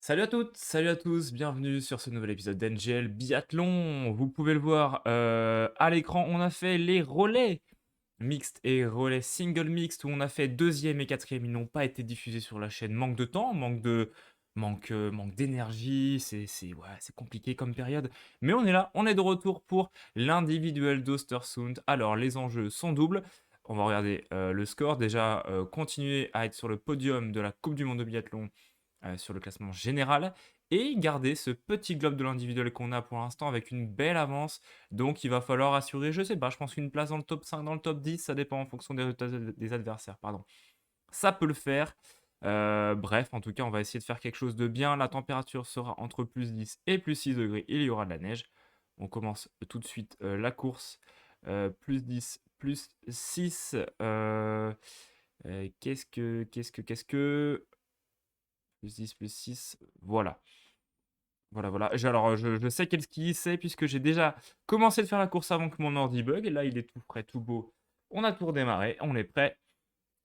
Salut à toutes, salut à tous, bienvenue sur ce nouvel épisode d'NGL Biathlon. Vous pouvez le voir à l'écran, on a fait les relais mixtes et relais single mixtes où on a fait deuxième et quatrième. Ils n'ont pas été diffusés sur la chaîne. Manque de temps, manque d'énergie, ouais, c'est compliqué comme période. Mais on est là, on est de retour pour l'individuel d'Ostersund. Alors les enjeux sont doubles. On va regarder le score. Déjà, continuer à être sur le podium de la Coupe du Monde de biathlon sur le classement général et garder ce petit globe de l'individuel qu'on a pour l'instant avec une belle avance. Donc il va falloir assurer, je sais pas, je pense qu'une place dans le top 5, dans le top 10, ça dépend en fonction des résultats des adversaires, pardon. Ça peut le faire. Bref, en tout cas, on va essayer de faire quelque chose de bien. La température sera entre plus 10 et plus 6 degrés. Il y aura de la neige. On commence tout de suite la course. Plus 10, plus 6. Qu'est-ce que... Plus 10, plus 6. Voilà. Voilà. Alors, je sais quel ski c'est puisque j'ai déjà commencé de faire la course avant que mon ordi bug. Et là, il est tout frais, tout beau. On a tout redémarré. On est prêt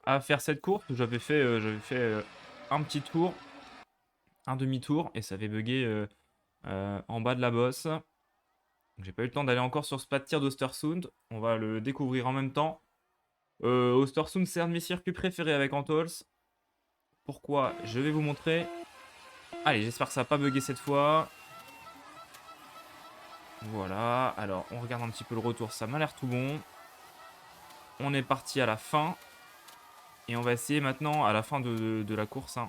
à faire cette course. J'avais fait un petit tour, un demi-tour, et ça avait bugué en bas de la bosse. Donc, j'ai pas eu le temps d'aller encore sur ce pas de tir d'Ostersund. On va le découvrir en même temps. Ostersund, c'est un de mes circuits préférés avec Antols. Pourquoi? Je vais vous montrer. Allez, j'espère que ça va pas bugué cette fois. Voilà, alors on regarde un petit peu le retour, ça m'a l'air tout bon. On est parti à la fin. Et on va essayer maintenant, à la fin de la course, hein,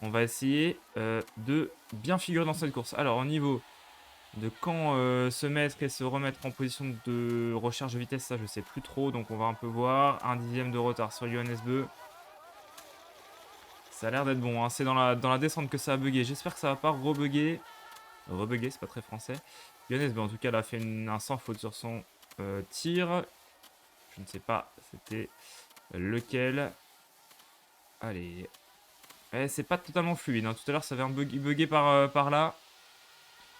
on va essayer de bien figurer dans cette course. Alors au niveau de quand se mettre et se remettre en position de recherche de vitesse, ça je sais plus trop. Donc on va un peu voir. Un dixième de retard sur Johannes Beu. Ça a l'air d'être bon, hein. C'est dans la descente que ça a bugué. J'espère que ça va pas rebugger. Rebugger, c'est pas très français. Johannes Beu en tout cas, elle a fait un sans faute sur son tir. Je ne sais pas c'était lequel. Allez. C'est pas totalement fluide, hein. Tout à l'heure, ça avait un bugué par là.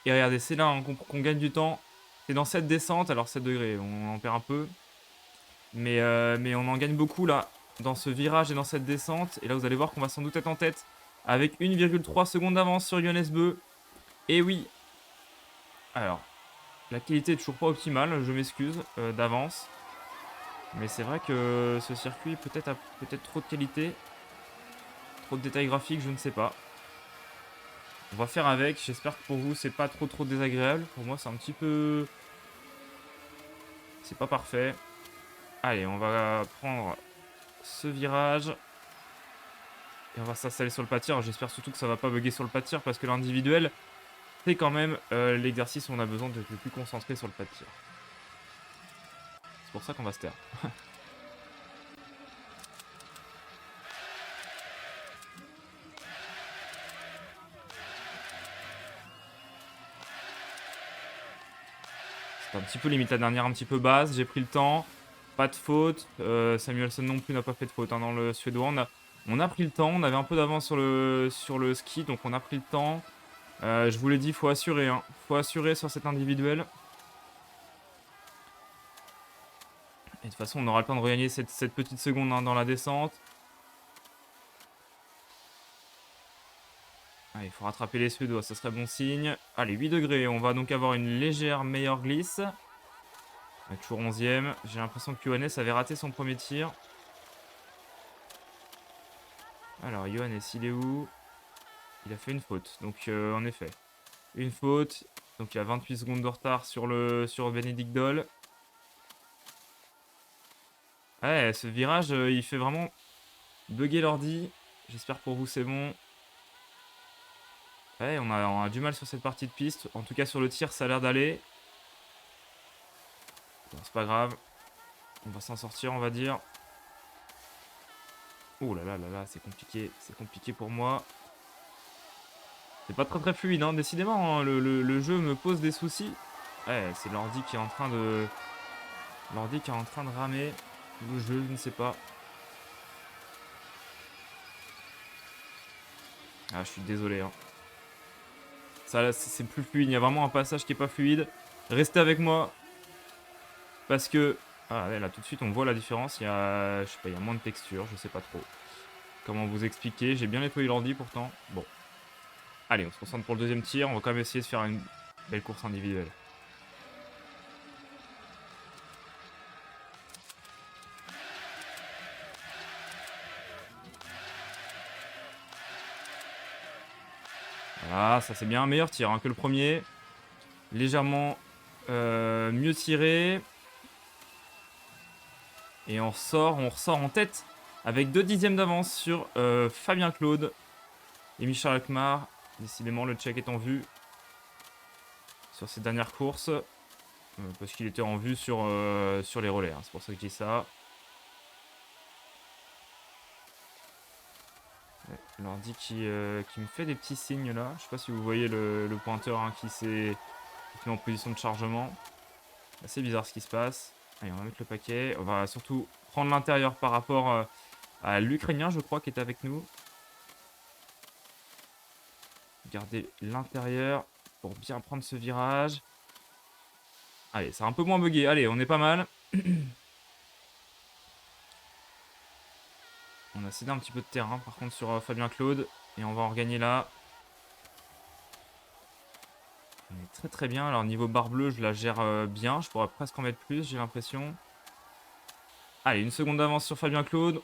Et regardez, c'est là, hein, qu'on gagne du temps. C'est dans cette descente. Alors 7 degrés, on en perd un peu. Mais on en gagne beaucoup là. Dans ce virage et dans cette descente. Et là, vous allez voir qu'on va sans doute être en tête. Avec 1,3 secondes d'avance sur Johannes Beu. Et oui. Alors, la qualité est toujours pas optimale. Je m'excuse d'avance. Mais c'est vrai que ce circuit peut-être a peut-être trop de qualité. Trop de détails graphiques, je ne sais pas. On va faire avec. J'espère que pour vous, c'est pas trop désagréable. Pour moi, c'est un petit peu... C'est pas parfait. Allez, on va prendre ce virage. Et on va s'installer sur le pâtir. J'espère surtout que ça va pas bugger sur le pâtir parce que l'individuel, c'est quand même l'exercice où on a besoin d'être le plus concentré sur le pâtir. C'est pour ça qu'on va se taire. C'était un petit peu limite la dernière, un petit peu basse. J'ai pris le temps. Pas de faute. Samuelson non plus n'a pas fait de faute, hein, dans le suédois. On a pris le temps. On avait un peu d'avance sur le ski. Donc on a pris le temps. Je vous l'ai dit, il faut assurer. Hein. Faut assurer sur cet individuel. Et de toute façon, on aura le temps de regagner cette petite seconde, hein, dans la descente. Ah, il faut rattraper les Suédois, ça serait bon signe. Allez, 8 degrés. On va donc avoir une légère meilleure glisse. Toujours 11ème. J'ai l'impression que Johannes avait raté son premier tir. Alors, Johannes, il est où? Il a fait une faute. Donc, en effet, une faute. Donc, il a 28 secondes de retard sur Benedict Doll. Ouais, ce virage, il fait vraiment bugger l'ordi. J'espère pour vous, c'est bon. Ouais, on a du mal sur cette partie de piste. En tout cas, sur le tir, ça a l'air d'aller. Bon, c'est pas grave. On va s'en sortir, on va dire. Oh là là, c'est compliqué. C'est compliqué pour moi. C'est pas très fluide, hein. Décidément, hein, le jeu me pose des soucis. Ouais, c'est l'ordi qui est en train de... L'ordi qui est en train de ramer. Le jeu, je ne sais pas. Ah, je suis désolé, hein. Ça, là, c'est plus fluide. Il y a vraiment un passage qui est pas fluide. Restez avec moi. Parce que... Ah, ouais, là, tout de suite, on voit la différence. Il y a... Je sais pas, il y a moins de texture. Je sais pas trop comment vous expliquer. J'ai bien nettoyé l'ordi, pourtant. Bon. Allez, on se concentre pour le deuxième tir. On va quand même essayer de faire une belle course individuelle. Voilà, ça c'est bien. Un meilleur tir hein, que le premier. Légèrement mieux tiré. Et on ressort en tête avec 2 dixièmes d'avance sur Fabien Claude et Michel Alkmaar. Décidément, le check est en vue sur ses dernières courses. Parce qu'il était en vue sur les relais. Hein, c'est pour ça que je dis ça. Ouais, l'ordi qui me fait des petits signes là. Je sais pas si vous voyez le pointeur hein, qui s'est mis en position de chargement. C'est bizarre ce qui se passe. Allez, on va mettre le paquet. On va surtout prendre l'intérieur par rapport à l'Ukrainien, je crois, qui est avec nous. Garder l'intérieur pour bien prendre ce virage. Allez, c'est un peu moins bugué. Allez, on est pas mal. On a cédé un petit peu de terrain, par contre, sur Fabien Claude. Et on va en regagner là. On est très très bien. Alors, niveau barre bleue, je la gère bien. Je pourrais presque en mettre plus, j'ai l'impression. Allez, une seconde d'avance sur Fabien Claude.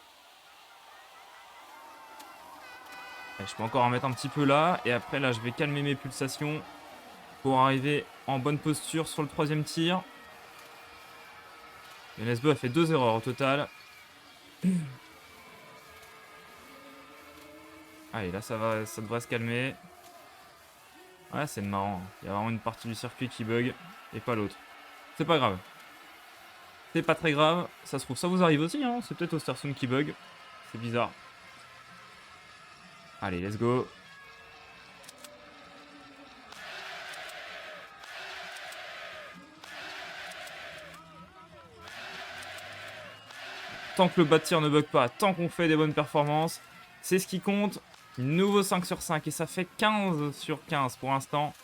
Allez, je peux encore en mettre un petit peu là. Et après, là, je vais calmer mes pulsations pour arriver en bonne posture sur le troisième tir. Et Nesbo a fait 2 erreurs au total. Allez, là, ça devrait se calmer. Ouais, c'est marrant. Il y a vraiment une partie du circuit qui bug et pas l'autre. C'est pas grave. C'est pas très grave. Ça se trouve, ça vous arrive aussi. Hein. C'est peut-être Ostersund qui bug. C'est bizarre. Allez, let's go. Tant que le bas de tir ne bug pas, tant qu'on fait des bonnes performances, c'est ce qui compte. Nouveau 5 sur 5 et ça fait 15 sur 15 pour l'instant.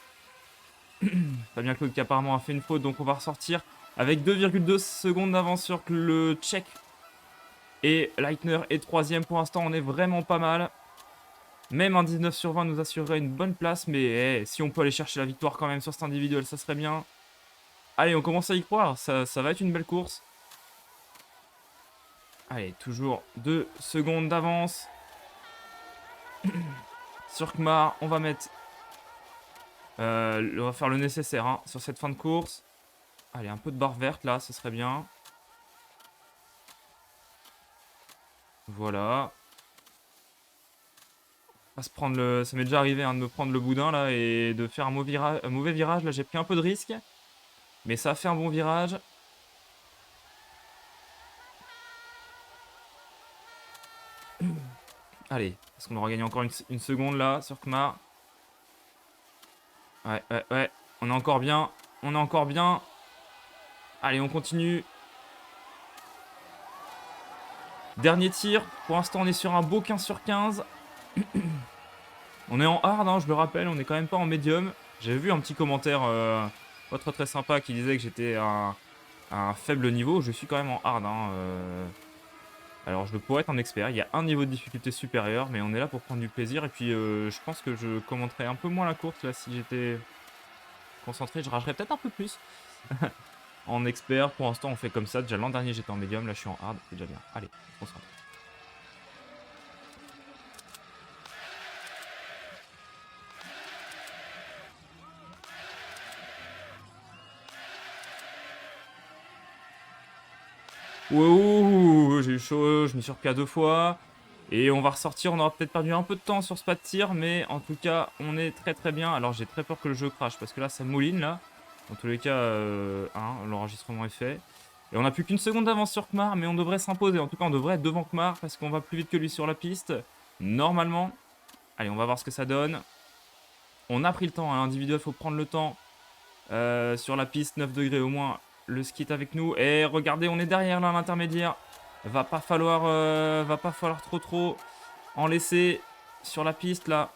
Fabien Claude qui apparemment a fait une faute, donc on va ressortir avec 2,2 secondes d'avance sur le Tchèque. Et Leitner est troisième pour l'instant, on est vraiment pas mal. Même un 19 sur 20 nous assurerait une bonne place, mais si on peut aller chercher la victoire quand même sur cet individuel, ça serait bien. Allez, on commence à y croire, ça va être une belle course. Allez, toujours 2 secondes d'avance. Sur Kmar, on va mettre... on va faire le nécessaire hein, sur cette fin de course. Allez, un peu de barre verte là, ce serait bien. Voilà. À se prendre le... Ça m'est déjà arrivé hein, de me prendre le boudin là et de faire un mauvais virage. Là, j'ai pris un peu de risque. Mais ça a fait un bon virage. Allez, est-ce qu'on aura gagné encore une seconde là sur Kmar? Ouais. On est encore bien. On est encore bien. Allez, on continue. Dernier tir. Pour l'instant, on est sur un beau 15 sur 15. On est en hard, hein, je le rappelle. On n'est quand même pas en médium. J'avais vu un petit commentaire pas très sympa qui disait que j'étais à un faible niveau. Je suis quand même en hard. Hein, Alors, je pourrais être un expert. Il y a un niveau de difficulté supérieur, mais on est là pour prendre du plaisir. Et puis, je pense que je commenterais un peu moins la course là si j'étais concentré. Je ragerais peut-être un peu plus. En expert, pour l'instant, on fait comme ça. Déjà, l'an dernier, j'étais en médium. Là, je suis en hard. C'est déjà bien. Allez, on se concentre. Wow, j'ai eu chaud. Je m'y suis repris à 2 fois. Et on va ressortir. On aura peut-être perdu un peu de temps sur ce pas de tir. Mais en tout cas, on est très très bien. Alors, j'ai très peur que le jeu crache. Parce que là, ça mouline. Là. Dans tous les cas, hein, l'enregistrement est fait. Et on n'a plus qu'une seconde d'avance sur Kmar, mais on devrait s'imposer. En tout cas, on devrait être devant Kmar parce qu'on va plus vite que lui sur la piste. Normalement. Allez, on va voir ce que ça donne. On a pris le temps, hein, individuel, il faut prendre le temps. Sur la piste, 9 degrés au moins, le ski est avec nous. Et regardez, on est derrière là, l'intermédiaire. Va pas falloir trop en laisser sur la piste là.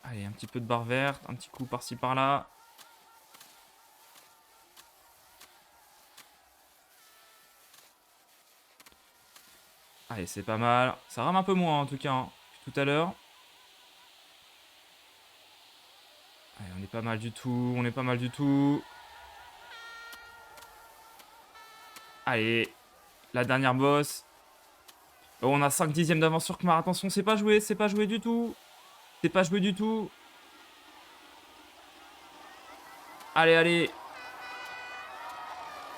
Allez, un petit peu de barre verte, un petit coup par-ci par-là. Allez, c'est pas mal. Ça rame un peu moins en tout cas, hein, tout à l'heure. est pas mal du tout, on est pas mal du tout. Allez, la dernière bosse. Oh, on a 5 dixièmes d'avance sur Kmar. Attention, c'est pas joué du tout. C'est pas joué du tout. Allez, allez.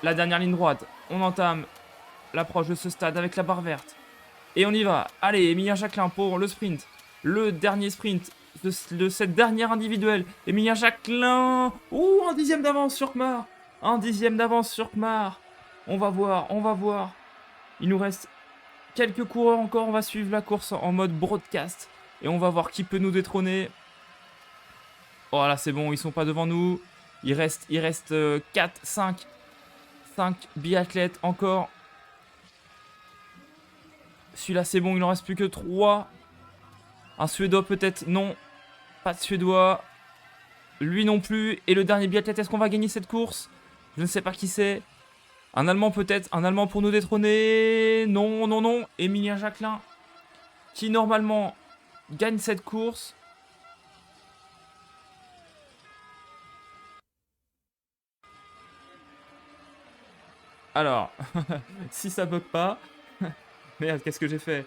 La dernière ligne droite. On entame l'approche de ce stade avec la barre verte. Et on y va. Allez, Emilien Jacquelin pour le sprint. Le dernier sprint de cette dernière individuelle. Emilien Jacquelin. Ouh, un dixième d'avance sur Kmar. Un dixième d'avance sur Kmar. On va voir, on va voir. Il nous reste quelques coureurs encore. On va suivre la course en mode broadcast. Et on va voir qui peut nous détrôner. Oh là, c'est bon, ils sont pas devant nous. Il reste 4, 5 biathlètes encore. Celui-là, c'est bon, il en reste plus que 3. Un Suédois peut-être, non. Pas de Suédois. Lui non plus. Et le dernier biathlète, est-ce qu'on va gagner cette course? Je ne sais pas qui c'est. Un Allemand peut-être, un Allemand pour nous détrôner. Non, non, non. Emilien Jacquelin, qui normalement gagne cette course. Alors, si ça bug pas... Merde, qu'est-ce que j'ai fait?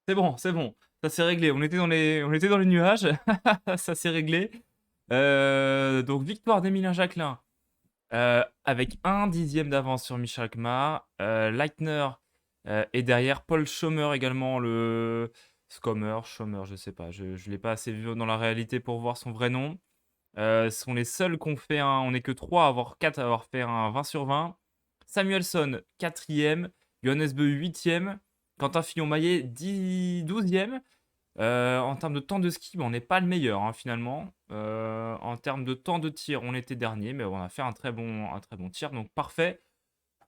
C'est bon, c'est bon. Ça s'est réglé. On était dans les nuages. Ça s'est réglé. Donc, victoire d'Emilien Jacquelin. Avec un dixième d'avance sur Michel Kmar. Leitner est derrière. Paul Schomer également, le... Schomer, je sais pas. Je ne l'ai pas assez vu dans la réalité pour voir son vrai nom. Ce sont les seuls qu'on fait un... On n'est que 3 à avoir 4 à avoir fait un 20 sur 20. Samuelson, 4e. Johannes Beu, 8e. Quentin Fillon-Maillet, 12e. En termes de temps de ski, on n'est pas le meilleur hein, finalement. En termes de temps de tir, on était dernier, mais on a fait un très bon tir, donc parfait.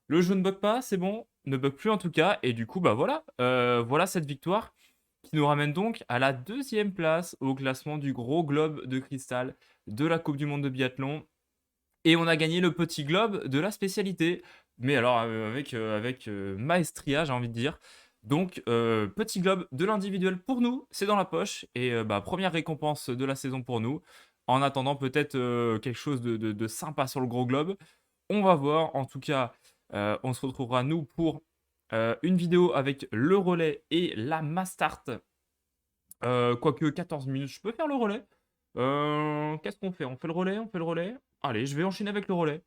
Le jeu ne bug pas, c'est bon, ne bug plus en tout cas, et du coup, bah voilà, voilà cette victoire qui nous ramène donc à la 2e place au classement du gros globe de cristal de la Coupe du Monde de biathlon. Et on a gagné le petit globe de la spécialité, mais alors avec maestria, j'ai envie de dire. Donc, petit globe de l'individuel pour nous, c'est dans la poche. Et bah, première récompense de la saison pour nous. En attendant peut-être quelque chose de sympa sur le gros globe. On va voir. En tout cas, on se retrouvera nous pour une vidéo avec le relais et la Mastart. Quoique 14 minutes, je peux faire le relais. Qu'est-ce qu'on fait? On fait le relais? On fait le relais? Allez, je vais enchaîner avec le relais.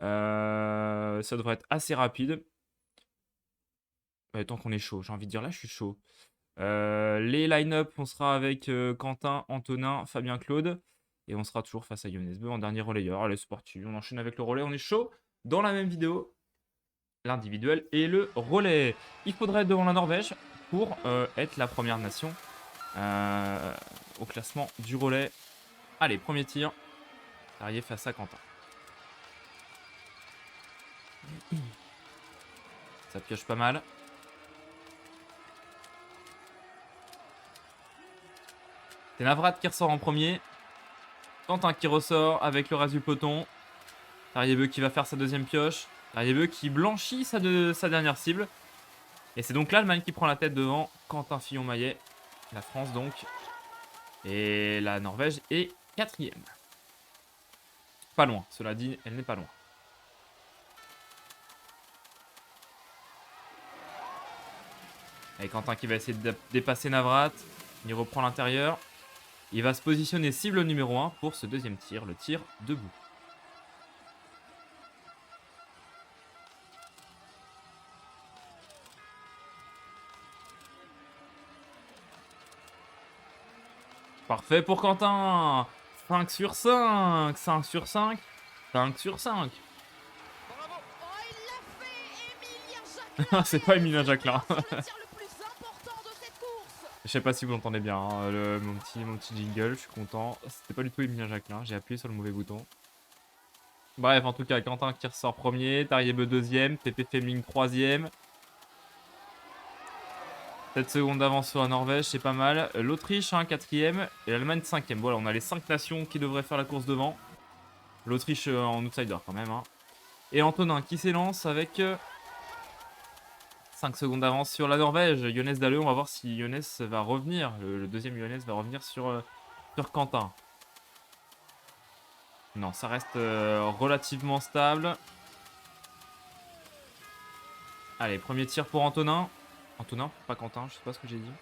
Ça devrait être assez rapide. Tant qu'on est chaud, j'ai envie de dire là, je suis chaud. Les line-up, on sera avec Quentin, Antonin, Fabien Claude. Et on sera toujours face à Johannes Beu en dernier relayeur. Allez, c'est parti, on enchaîne avec le relais. On est chaud dans la même vidéo. L'individuel et le relais. Il faudrait être devant la Norvège pour être la première nation au classement du relais. Allez, premier tir. Arrivé face à Quentin. Ça pioche pas mal. C'est Navrat qui ressort en premier. Quentin qui ressort avec le reste du peloton. Tariebeu qui va faire sa deuxième pioche. Tariebeu qui blanchit sa dernière cible. Et c'est donc l'Allemagne qui prend la tête devant Quentin Fillon-Maillet. La France donc. Et la Norvège est 4e. Pas loin, cela dit, elle n'est pas loin. Et Quentin qui va essayer de dépasser Navrat. Il reprend l'intérieur. Il va se positionner cible numéro 1 pour ce deuxième tir, le tir debout. Parfait pour Quentin. 5 sur 5. 5 sur 5. 5 sur 5. Bravo. Oh, il l'a fait, Emilien Jacquelin. C'est pas Emilien Jacquelin. C'est le tir le plus important de cette course. Je sais pas si vous entendez bien hein, mon petit jingle, je suis content. C'était pas du tout Emilien Jacquelin, j'ai appuyé sur le mauvais bouton. Bref, en tout cas, Quentin qui ressort premier, Tariebeu deuxième, TP Fleming troisième. 7 secondes d'avance sur la Norvège, c'est pas mal. L'Autriche, hein, 4e, et l'Allemagne 5e. Voilà, on a les 5 nations qui devraient faire la course devant. L'Autriche en outsider quand même. Hein. Et Antonin qui s'élance avec 5 secondes d'avance sur la Norvège. Jonas Dalle, on va voir si Jonas va revenir. Le deuxième Jonas va revenir sur Quentin. Non, ça reste relativement stable. Allez, premier tir pour Antonin. Antonin, pas Quentin, je sais pas ce que j'ai dit.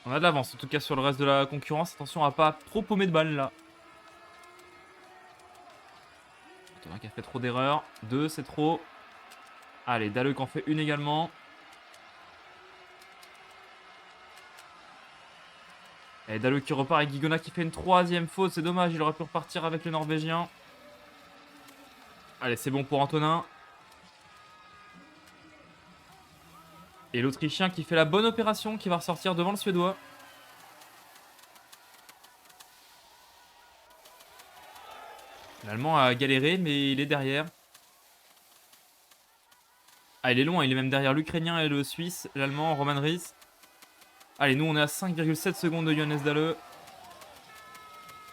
On a de l'avance, en tout cas sur le reste de la concurrence. Attention à pas trop paumer de balles là. Antonin qui a fait trop d'erreurs. 2, c'est trop. Allez, Dalle qui en fait une également. Et Dalle qui repart et Guigona qui fait une troisième faute. C'est dommage, il aurait pu repartir avec le Norvégien. Allez, c'est bon pour Antonin. Et l'Autrichien qui fait la bonne opération, qui va ressortir devant le Suédois. L'Allemand a galéré, mais il est derrière. Ah, il est loin, il est même derrière l'Ukrainien et le Suisse, l'Allemand, Roman Ries. Allez, nous on est à 5,7 secondes de Jonas Dalle.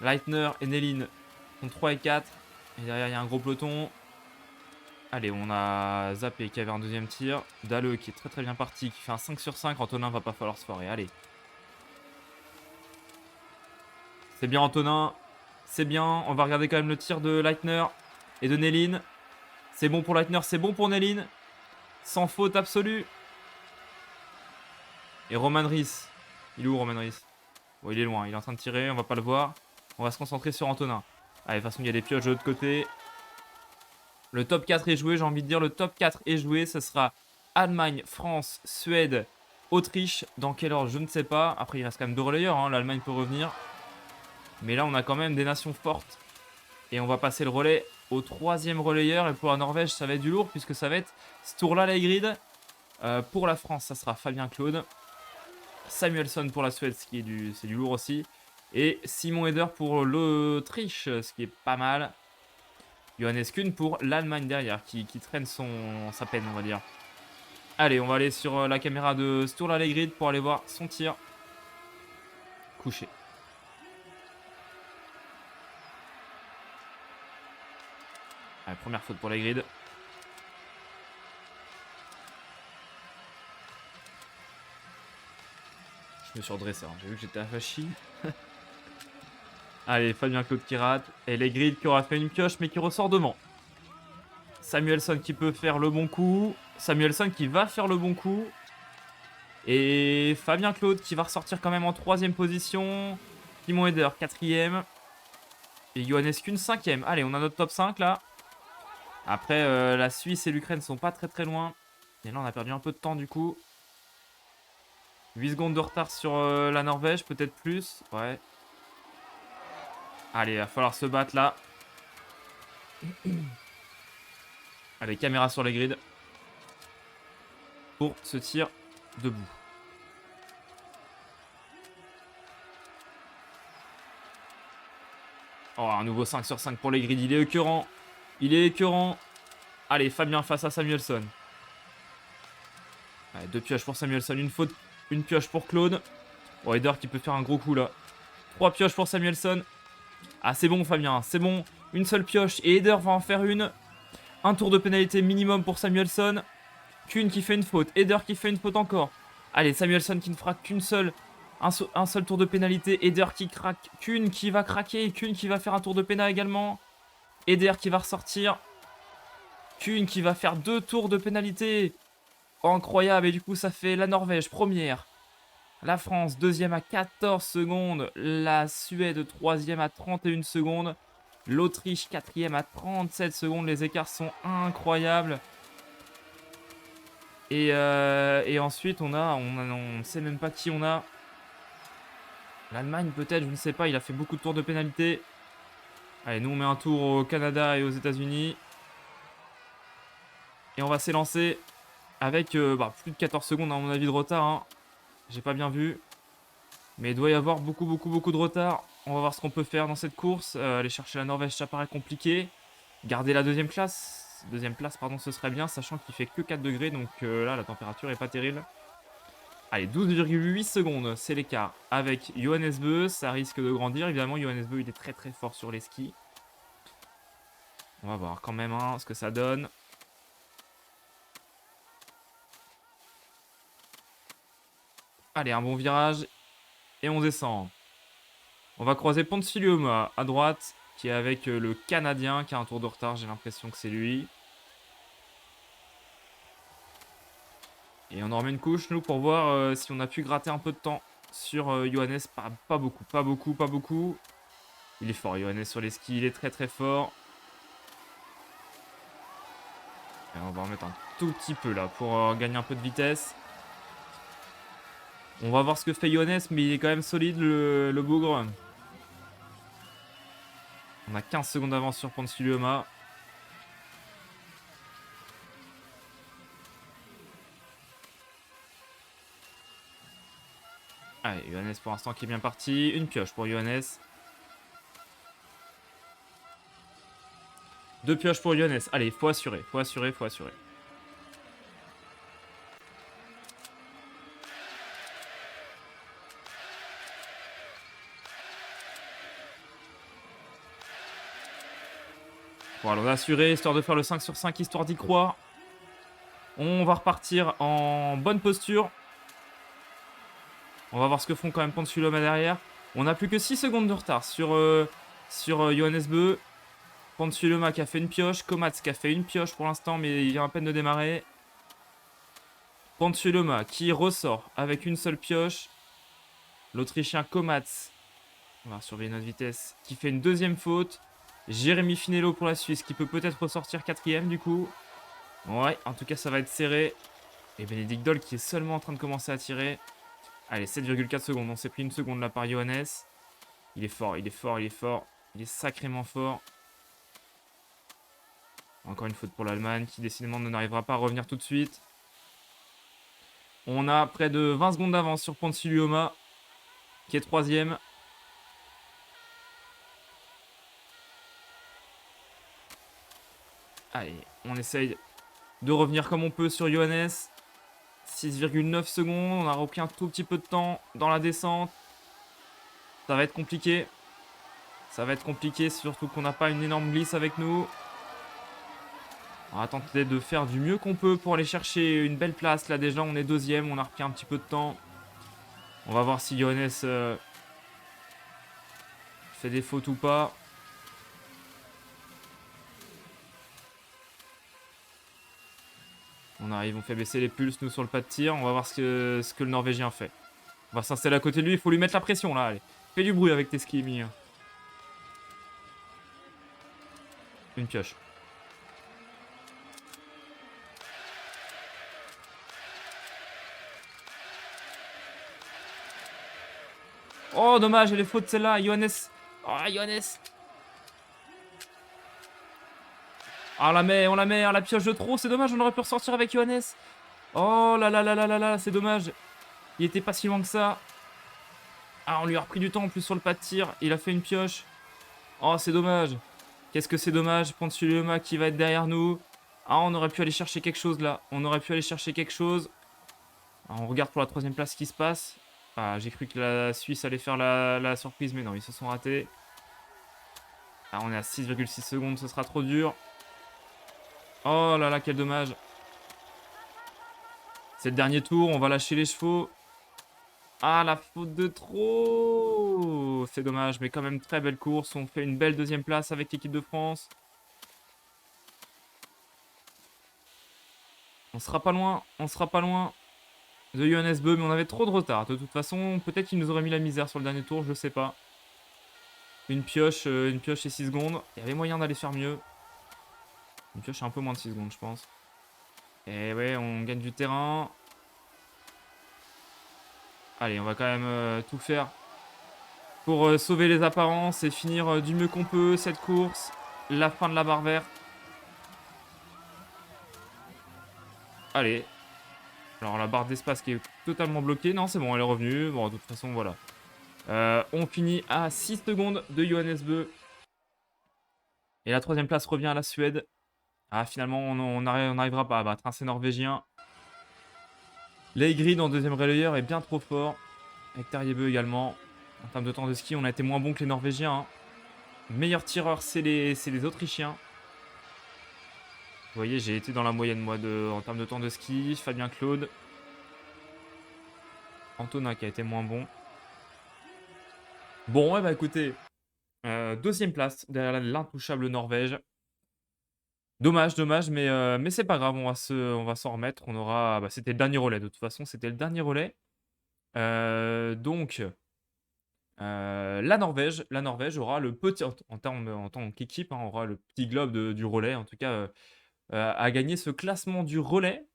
Leitner et Nelin sont 3 et 4. Et derrière, il y a un gros peloton. Allez, on a Zappé qui avait un deuxième tir. Dalle qui est très très bien parti, qui fait un 5 sur 5. Antonin va pas falloir se foirer. Allez. C'est bien Antonin. C'est bien. On va regarder quand même le tir de Leitner et de Nelin. C'est bon pour Leitner, c'est bon pour Nelin. Sans faute absolue. Et Roman Ries. Il est où Roman Ries? Bon, il est loin, il est en train de tirer, on va pas le voir. On va se concentrer sur Antonin. Allez, de toute façon, il y a des pioches de l'autre côté. Le top 4 est joué, j'ai envie de dire. Le top 4 est joué. Ce sera Allemagne, France, Suède, Autriche. Dans quel ordre, je ne sais pas. Après, il reste quand même 2 relayeurs. Hein. L'Allemagne peut revenir. Mais là, on a quand même des nations fortes. Et on va passer le relais au 3e relayeur. Et pour la Norvège, ça va être du lourd puisque ça va être Sturla Leigrid. Pour la France, ça sera Fabien Claude. Samuelsson pour la Suède, c'est du lourd aussi. Et Simon Eder pour l'Autriche, ce qui est pas mal. Johannes Kuhn pour l'Allemagne derrière, qui traîne sa peine, on va dire. Allez, on va aller sur la caméra de Sturla Leigrid pour aller voir son tir. Couché. Allez, première faute pour Leigrid. Je me suis redressé, hein. J'ai vu que j'étais affachi. Allez, Fabien Claude qui rate. Et Leigrid qui aura fait une pioche mais qui ressort devant. Samuelsson qui peut faire le bon coup. Samuelsson qui va faire le bon coup. Et Fabien Claude qui va ressortir quand même en 3e position. Simon Eder 4e. Et Johannes Kuhn 5e. Allez, on a notre top 5 là. Après, la Suisse et l'Ukraine sont pas très très loin. Et là, on a perdu un peu de temps du coup. 8 secondes de retard sur la Norvège, peut-être plus. Ouais. Allez, il va falloir se battre là. Allez, caméra sur les grids. Pour ce tir debout. Oh, un nouveau 5 sur 5 pour les grids. Il est écœurant. Il est écœurant. Allez, Fabien face à Samuelsson. Allez, 2 pioches pour Samuelsson. Une faute. Une pioche pour Claude. Oh, Eder qui peut faire un gros coup là. 3 pioches pour Samuelsson. Ah, c'est bon, Fabien. C'est bon. Une seule pioche. Et Eder va en faire une. Un tour de pénalité minimum pour Samuelsson. Kuhn qui fait une faute. Eder qui fait une faute encore. Allez, Samuelsson qui ne fera qu'une seule. Un seul tour de pénalité. Eder qui craque. Kuhn qui va craquer. Kuhn qui va faire un tour de pénal également. Eder qui va ressortir. Kuhn qui va faire 2 tours de pénalité. Incroyable. Et du coup, ça fait la Norvège première. La France 2e à 14 secondes. La Suède 3e à 31 secondes. L'Autriche 4e à 37 secondes. Les écarts sont incroyables. Et ensuite, on ne sait même pas qui on a. L'Allemagne peut-être, je ne sais pas. Il a fait beaucoup de tours de pénalité. Allez, nous on met un tour au Canada et aux États-Unis. Et on va s'élancer avec plus de 14 secondes à mon avis de retard. Hein. J'ai pas bien vu. Mais il doit y avoir beaucoup de retard. On va voir ce qu'on peut faire dans cette course. Aller chercher la Norvège, ça paraît compliqué. Garder la deuxième place, pardon, ce serait bien, sachant qu'il fait que 4 degrés. Donc là, la température est pas terrible. Allez, 12,8 secondes, c'est l'écart avec Johannes Bö. Ça risque de grandir. Évidemment, Johannes Bö, il est très très fort sur les skis. On va voir quand même ce que ça donne. Allez, un bon virage. Et on descend. On va croiser Pontilioma à droite, qui est avec le Canadien, qui a un tour de retard. J'ai l'impression que c'est lui. Et on en remet une couche, nous, pour voir si on a pu gratter un peu de temps sur Johannes. Pas beaucoup, pas beaucoup, pas beaucoup. Il est fort, Johannes, sur les skis. Il est très, très fort. Et on va remettre un tout petit peu, là, pour gagner un peu de vitesse. On va voir ce que fait Johannes, mais il est quand même solide, le bougre. On a 15 secondes d'avance sur Pontilioma. Allez, Johannes pour l'instant qui est bien parti. Une pioche pour Johannes. 2 pioches pour Johannes. Allez, faut assurer, faut assurer, faut assurer. Voilà, on a assuré, histoire de faire le 5 sur 5, histoire d'y croire. On va repartir en bonne posture. On va voir ce que font quand même Pontilioma derrière. On n'a plus que 6 secondes de retard sur Johannes Beu. Pontilioma qui a fait une pioche. Komats qui a fait une pioche pour l'instant, mais il vient à peine de démarrer. Pontilioma qui ressort avec une seule pioche. L'Autrichien Komats, on va surveiller notre vitesse, qui fait une deuxième faute. Jérémy Finello pour la Suisse, qui peut peut-être ressortir quatrième du coup. Ouais, en tout cas ça va être serré. Et Bénédicte Doll qui est seulement en train de commencer à tirer. Allez, 7,4 secondes. On s'est pris une seconde là par Johannes. Il est fort, il est fort, il est fort. Il est sacrément fort. Encore une faute pour l'Allemagne qui décidément n'arrivera pas à revenir tout de suite. On a près de 20 secondes d'avance sur Pontilioma qui est troisième. Allez, on essaye de revenir comme on peut sur Johannes. 6,9 secondes. On a repris un tout petit peu de temps dans la descente. Ça va être compliqué. Ça va être compliqué, surtout qu'on n'a pas une énorme glisse avec nous. On va tenter de faire du mieux qu'on peut pour aller chercher une belle place. Là déjà, on est deuxième. On a repris un petit peu de temps. On va voir si Johannes fait des fautes ou pas. On arrive, on fait baisser les pulses, nous, sur le pas de tir. On va voir ce que le Norvégien fait. On va s'installer à côté de lui. Il faut lui mettre la pression, là. Allez, fais du bruit avec tes skis, Emi. Une pioche. Oh, dommage, elle est faute, celle-là. Johannes. Oh, Johannes. Ah, on la met à la pioche de trop. C'est dommage, on aurait pu ressortir avec Johannes. Oh là là là là là là, c'est dommage. Il était pas si loin que ça. Ah, on lui a repris du temps en plus sur le pas de tir. Il a fait une pioche. Oh, c'est dommage. Qu'est-ce que c'est dommage. Pontilioma qui va être derrière nous. Ah, on aurait pu aller chercher quelque chose là. On aurait pu aller chercher quelque chose. Ah, on regarde pour la troisième place ce qui se passe. Ah, j'ai cru que la Suisse allait faire la surprise, mais non, ils se sont ratés. Ah, on est à 6,6 secondes, ce sera trop dur. Oh là là, quel dommage. C'est le dernier tour, on va lâcher les chevaux. Ah, la faute de trop. C'est dommage, mais quand même très belle course. On fait une belle deuxième place avec l'équipe de France. On sera pas loin de Johannes Beu, mais on avait trop de retard. De toute façon, peut-être qu'il nous aurait mis la misère sur le dernier tour, je sais pas. Une pioche et 6 secondes. Il y avait moyen d'aller faire mieux. Une pioche à un peu moins de 6 secondes, je pense. Et ouais, on gagne du terrain. Allez, on va quand même tout faire pour sauver les apparences et finir du mieux qu'on peut cette course. La fin de la barre verte. Allez. Alors la barre d'espace qui est totalement bloquée. Non, c'est bon, elle est revenue. Bon, de toute façon, voilà. On finit à 6 secondes de Johannes Beu. Et la troisième place revient à la Suède. Ah, finalement, on n'arrivera pas à battre ces Norvégiens. Leigrid en deuxième relayeur est bien trop fort. Avec Terrier-Beu également. En termes de temps de ski, on a été moins bon que les Norvégiens. Hein. Meilleur tireur, c'est les Autrichiens. Vous voyez, j'ai été dans la moyenne, moi, en termes de temps de ski. Fabien Claude. Antonin qui a été moins bon. Bon, ouais, bah écoutez, deuxième place derrière l'intouchable Norvège. Dommage, dommage, mais c'est pas grave, on va s'en remettre. On aura, bah, c'était le dernier relais, de toute façon, c'était le dernier relais. Donc, la Norvège aura le petit, en tant qu'équipe, hein, aura le petit globe du relais, en tout cas, à gagner ce classement du relais.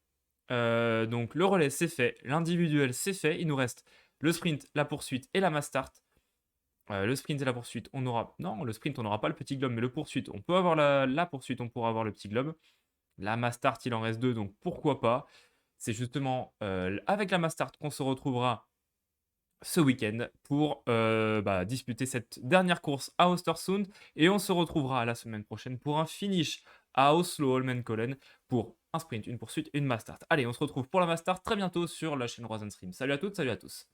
Donc le relais, c'est fait. L'individuel, c'est fait. Il nous reste le sprint, la poursuite et la mass start. Le sprint et la poursuite, on aura... Non, le sprint, on n'aura pas le petit globe, mais le poursuite, on peut avoir la poursuite, on pourra avoir le petit globe. La mass start, il en reste 2, donc pourquoi pas. C'est justement avec la mass start qu'on se retrouvera ce week-end pour disputer cette dernière course à Östersund. Et on se retrouvera la semaine prochaine pour un finish à Oslo Holmenkollen pour un sprint, une poursuite, une mass start. Allez, on se retrouve pour la mass start très bientôt sur la chaîne Rosen Stream. Salut à toutes, salut à tous.